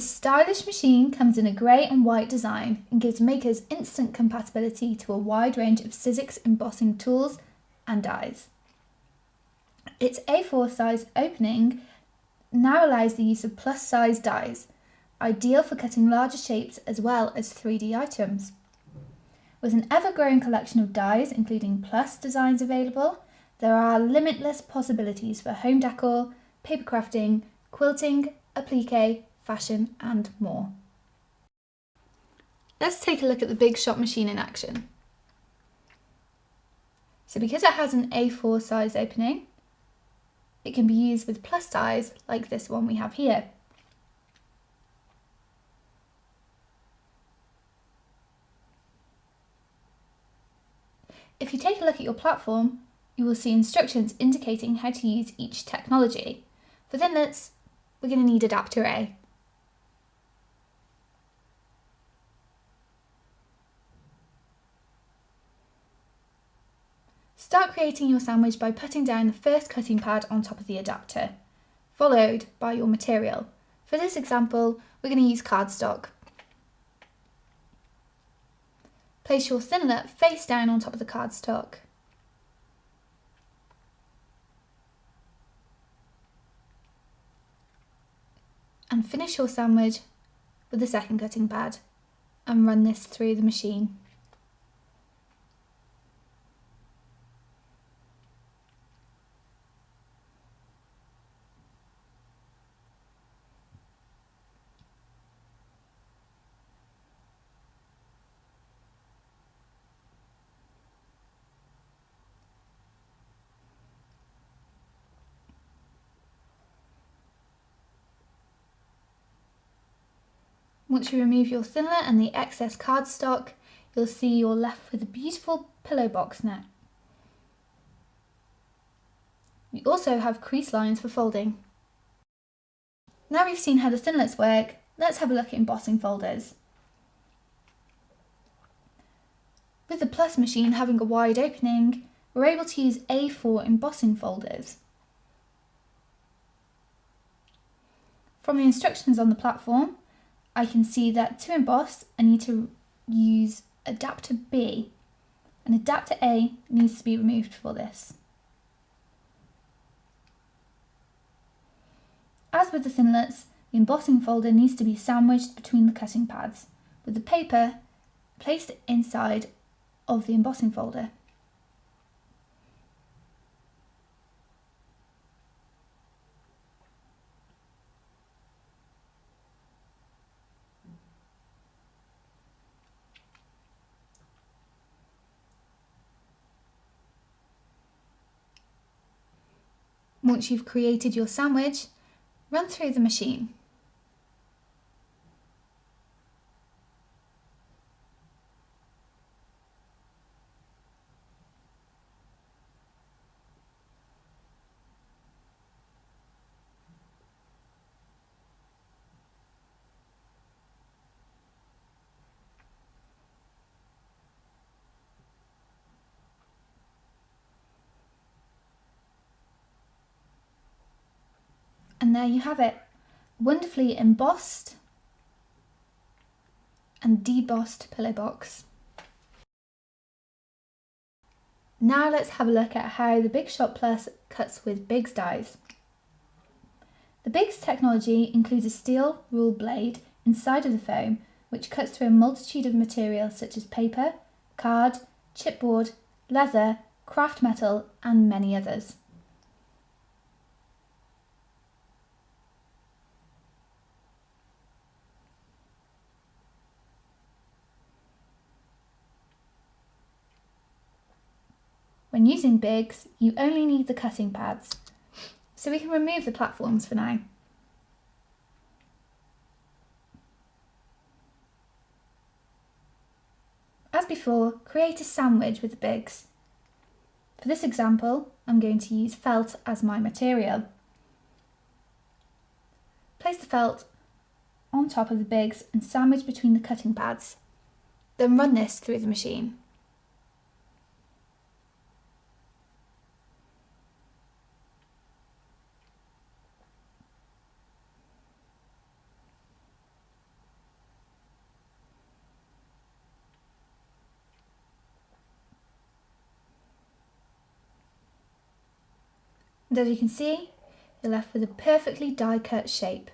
This stylish machine comes in a grey and white design and gives makers instant compatibility to a wide range of Sizzix embossing tools and dies. Its A4 size opening now allows the use of plus size dies, ideal for cutting larger shapes as well as 3D items. With an ever-growing collection of dies, including plus designs available, there are limitless possibilities for home decor, paper crafting, quilting, applique, fashion and more. Let's take a look at the Big Shot machine in action. So because it has an A4 size opening, it can be used with plus dies like this one we have here. If you take a look at your platform, you will see instructions indicating how to use each technology. For thinlits, we're going to need adapter A. Start creating your sandwich by putting down the first cutting pad on top of the adapter, followed by your material. For this example, we're going to use cardstock. Place your thinlet face down on top of the cardstock. And finish your sandwich with the second cutting pad and run this through the machine. Once you remove your thinlet and the excess cardstock, you'll see you're left with a beautiful pillow box net. You also have crease lines for folding. Now we've seen how the thinlets work, let's have a look at embossing folders. With the Plus machine having a wide opening, we're able to use A4 embossing folders. From the instructions on the platform, I can see that to emboss, I need to use adapter B, and adapter A needs to be removed for this. As with the thinlets, the embossing folder needs to be sandwiched between the cutting pads, with the paper placed inside of the embossing folder. Once you've created your sandwich, run through the machine. And there you have it, wonderfully embossed and debossed pillow box. Now let's have a look at how the Big Shot Plus cuts with Big's dies. The Big's technology includes a steel rule blade inside of the foam which cuts through a multitude of materials such as paper, card, chipboard, leather, craft metal and many others. When using Bigs, you only need the cutting pads, so we can remove the platforms for now. As before, create a sandwich with the Bigs. For this example, I'm going to use felt as my material. Place the felt on top of the Bigs and sandwich between the cutting pads. Then run this through the machine. And as you can see, you're left with a perfectly die-cut shape.